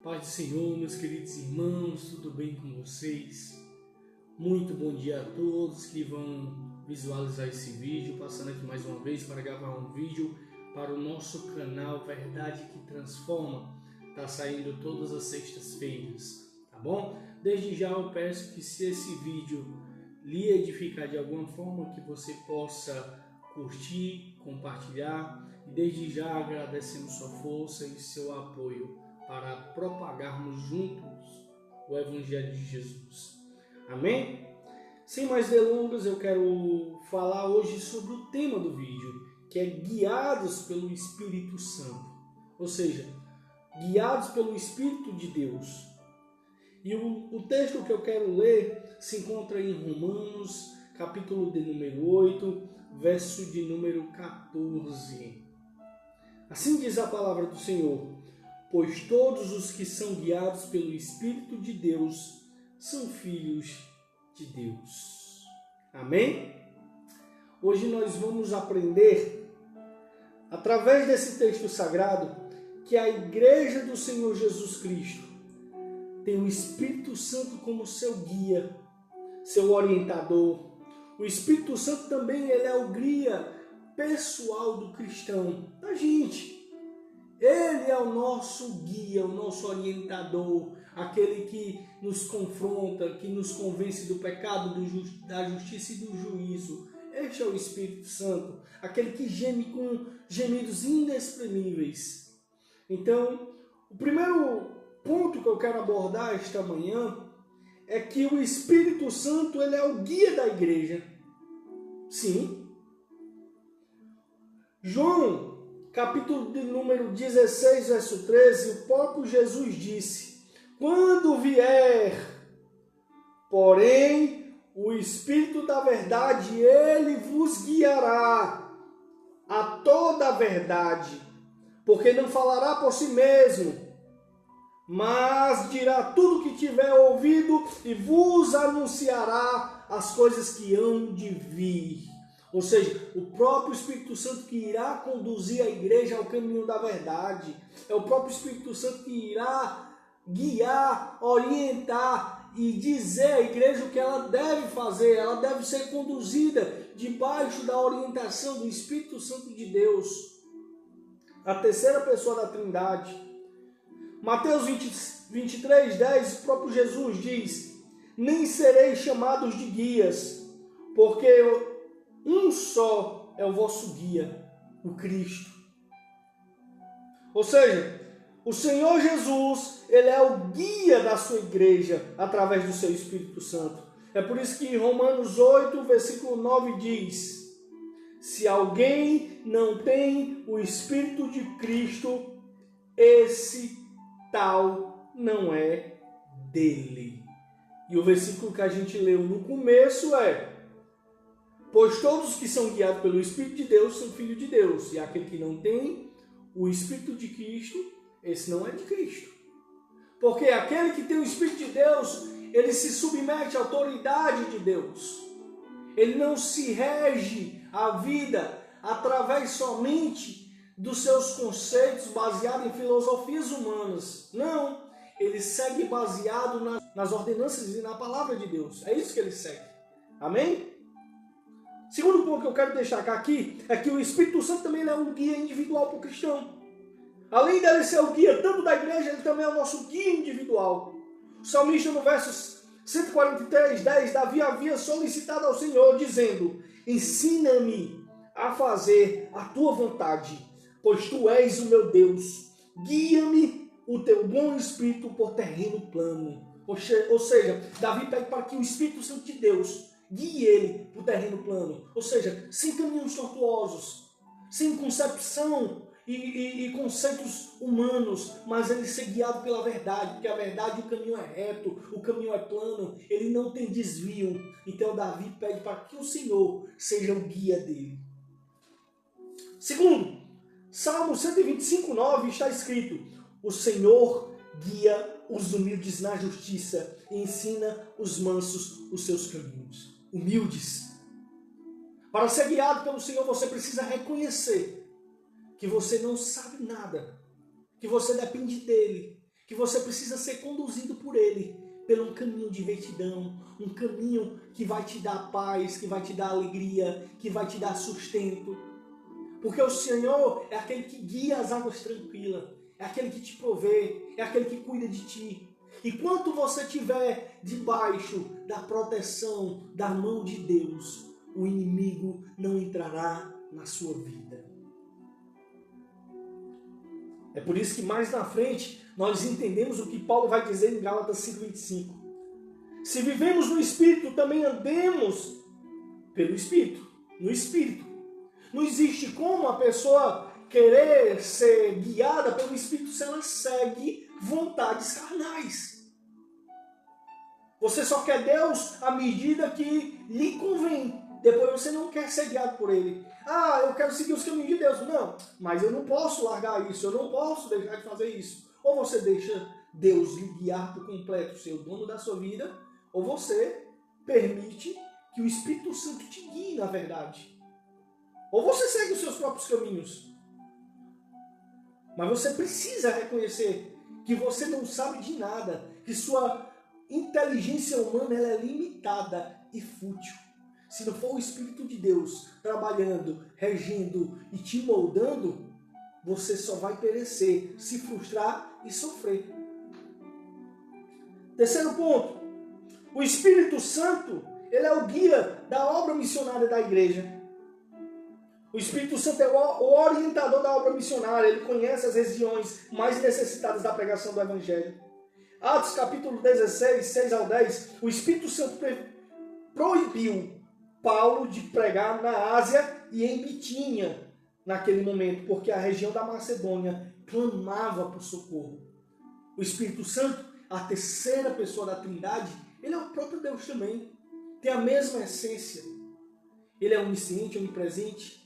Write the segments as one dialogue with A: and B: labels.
A: Paz do Senhor, meus queridos irmãos, tudo bem com vocês? Muito bom dia a todos que vão visualizar esse vídeo, passando aqui mais uma vez para gravar um vídeo para o nosso canal Verdade que Transforma. Está saindo todas as sextas-feiras, tá bom? Desde já eu peço que se esse vídeo lhe edificar de alguma forma, que você possa curtir, compartilhar, e desde já agradecemos sua força e seu apoio para propagarmos juntos o Evangelho de Jesus. Amém? Sem mais delongas, eu quero falar hoje sobre o tema do vídeo, que é guiados pelo Espírito Santo. Ou seja, guiados pelo Espírito de Deus. E o texto que eu quero ler se encontra em Romanos, capítulo de número 8, verso de número 14. Assim diz a palavra do Senhor: pois todos os que são guiados pelo Espírito de Deus são filhos de Deus. Amém? Hoje nós vamos aprender, através desse texto sagrado, que a Igreja do Senhor Jesus Cristo tem o Espírito Santo como seu guia, seu orientador. O Espírito Santo também ele é o guia pessoal do cristão, da gente. Ele é o nosso guia, o nosso orientador, aquele que nos confronta, que nos convence do pecado, da justiça e do juízo. Este é o Espírito Santo, aquele que geme com gemidos inexprimíveis. Então, o primeiro ponto que eu quero abordar esta manhã é que o Espírito Santo ele é o guia da igreja. Sim. João, capítulo de número 16, verso 13, o próprio Jesus disse: quando vier, porém, o Espírito da verdade, ele vos guiará a toda a verdade, porque não falará por si mesmo, mas dirá tudo o que tiver ouvido e vos anunciará as coisas que hão de vir. Ou seja, o próprio Espírito Santo que irá conduzir a igreja ao caminho da verdade. É o próprio Espírito Santo que irá guiar, orientar e dizer à igreja o que ela deve fazer. Ela deve ser conduzida debaixo da orientação do Espírito Santo de Deus, a terceira pessoa da Trindade. Mateus 23, 10, o próprio Jesus diz: nem sereis chamados de guias, porque um só é o vosso guia, o Cristo. Ou seja, o Senhor Jesus, ele é o guia da sua igreja através do seu Espírito Santo. É por isso que em Romanos 8, versículo 9 diz: se alguém não tem o Espírito de Cristo, esse tal não é dele. E o versículo que a gente leu no começo é: pois todos que são guiados pelo Espírito de Deus são filhos de Deus. E aquele que não tem o Espírito de Cristo, esse não é de Cristo. Porque aquele que tem o Espírito de Deus, ele se submete à autoridade de Deus. Ele não se rege à vida através somente dos seus conceitos baseados em filosofias humanas. Não, ele segue baseado nas ordenanças e na palavra de Deus. É isso que ele segue. Amém? Segundo ponto que eu quero destacar aqui é que o Espírito Santo também é um guia individual para o cristão. Além dele ser o guia tanto da igreja, ele também é o nosso guia individual. O salmista no verso 143, 10, Davi havia solicitado ao Senhor, dizendo: ensina-me a fazer a tua vontade, pois tu és o meu Deus. Guia-me o teu bom Espírito por terreno plano. Ou seja, Davi pede para que o Espírito Santo de Deus guie ele para o terreno plano. Ou seja, sem caminhos tortuosos, sem concepção e conceitos humanos, mas ele ser guiado pela verdade, porque a verdade, o caminho é reto, o caminho é plano, ele não tem desvio. Então Davi pede para que o Senhor seja o guia dele. Segundo, Salmo 125, 9 está escrito: o Senhor guia os humildes na justiça e ensina os mansos os seus caminhos. Humildes. Para ser guiado pelo Senhor, você precisa reconhecer que você não sabe nada, que você depende dele, que você precisa ser conduzido por Ele, pelo um caminho de retidão, um caminho que vai te dar paz, que vai te dar alegria, que vai te dar sustento. Porque o Senhor é aquele que guia as águas tranquilas, é aquele que te provê, é aquele que cuida de ti. E quanto você estiver debaixo da proteção da mão de Deus, o inimigo não entrará na sua vida. É por isso que mais na frente nós entendemos o que Paulo vai dizer em Gálatas 5:25. Se vivemos no Espírito, também andemos pelo Espírito, no Espírito. Não existe como a pessoa querer ser guiada pelo Espírito se ela segue vontades carnais. Você só quer Deus à medida que lhe convém. Depois você não quer ser guiado por Ele. Ah, eu quero seguir os caminhos de Deus. Não, mas eu não posso largar isso, eu não posso deixar de fazer isso. Ou você deixa Deus lhe guiar por completo, ser o dono da sua vida, ou você permite que o Espírito Santo te guie na verdade. Ou você segue os seus próprios caminhos. Mas você precisa reconhecer que você não sabe de nada, que sua inteligência humana ela é limitada e fútil. Se não for o Espírito de Deus trabalhando, regendo e te moldando, você só vai perecer, se frustrar e sofrer. Terceiro ponto. O Espírito Santo ele é o guia da obra missionária da igreja. O Espírito Santo é o orientador da obra missionária. Ele conhece as regiões mais necessitadas da pregação do Evangelho. Atos capítulo 16, 6 ao 10. O Espírito Santo proibiu Paulo de pregar na Ásia e em Bitínia naquele momento, porque a região da Macedônia clamava por socorro. O Espírito Santo, a terceira pessoa da Trindade, ele é o próprio Deus também. Tem a mesma essência. Ele é onisciente, onipresente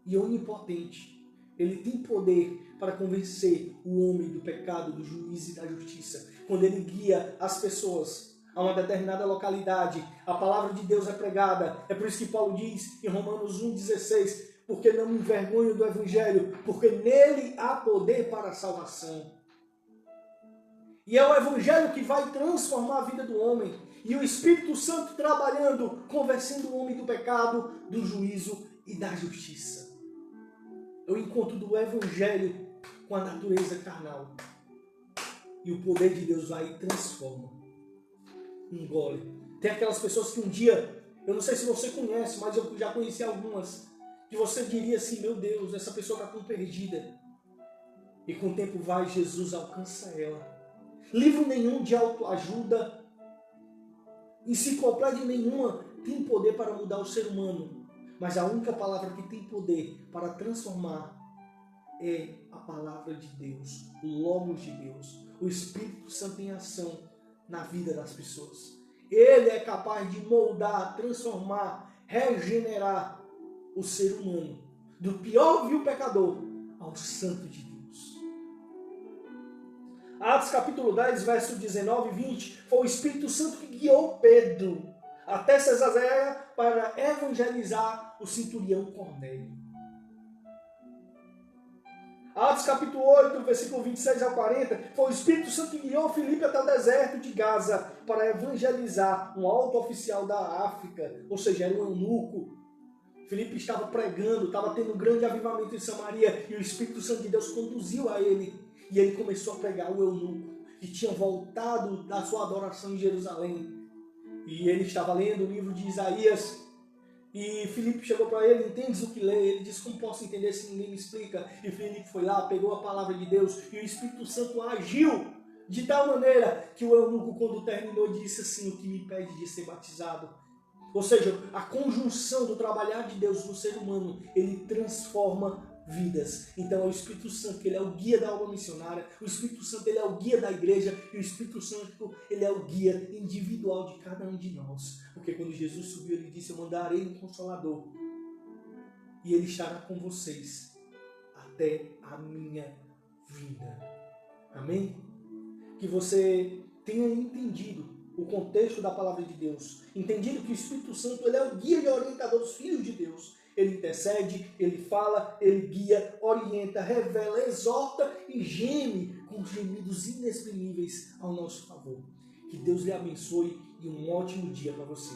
A: e onipotente. Ele tem poder para convencer o homem do pecado, do juízo e da justiça. Quando ele guia as pessoas a uma determinada localidade, a palavra de Deus é pregada. É por isso que Paulo diz em Romanos 1,16, porque não me envergonho do Evangelho, porque nele há poder para a salvação. E é o Evangelho que vai transformar a vida do homem. E o Espírito Santo trabalhando, convencendo o homem do pecado, do juízo e da justiça. É o encontro do Evangelho com a natureza carnal. E o poder de Deus vai e transforma. Engole. Tem aquelas pessoas que um dia, eu não sei se você conhece, mas eu já conheci algumas, que você diria assim, meu Deus, essa pessoa está tão perdida. E com o tempo vai, Jesus alcança ela. Livro nenhum de autoajuda, enciclopédia nenhuma tem poder para mudar o ser humano. Mas a única palavra que tem poder para transformar é a palavra de Deus, o Logos de Deus, o Espírito Santo em ação na vida das pessoas. Ele é capaz de moldar, transformar, regenerar o ser humano, do pior vil pecador ao santo de Deus. Atos capítulo 10, verso 19 e 20, foi o Espírito Santo que guiou Pedro até Cesareia para evangelizar o centurião Cornélio. Atos capítulo 8, versículo 26 ao 40, foi o Espírito Santo que guiou Filipe até o deserto de Gaza para evangelizar um alto oficial da África, ou seja, era um eunuco. Filipe estava pregando, estava tendo um grande avivamento em Samaria e o Espírito Santo de Deus conduziu a ele. E ele começou a pregar o eunuco, que tinha voltado da sua adoração em Jerusalém. E ele estava lendo o livro de Isaías. E Filipe chegou para ele, entendes o que lê? Ele disse, como posso entender se ninguém me explica? E Filipe foi lá, pegou a palavra de Deus e o Espírito Santo agiu de tal maneira que o eunuco, quando terminou, disse assim, o que me pede de ser batizado? Ou seja, a conjunção do trabalhar de Deus no ser humano, ele transforma vidas. Então é o Espírito Santo que ele é o guia da obra missionária, o Espírito Santo ele é o guia da igreja e o Espírito Santo ele é o guia individual de cada um de nós. Porque quando Jesus subiu ele disse, eu mandarei um Consolador e ele estará com vocês até a minha vinda. Amém? Que você tenha entendido o contexto da palavra de Deus, entendido que o Espírito Santo ele é o guia e orientador dos filhos de Deus. Ele intercede, ele fala, ele guia, orienta, revela, exorta e geme com gemidos inexprimíveis ao nosso favor. Que Deus lhe abençoe e um ótimo dia para você.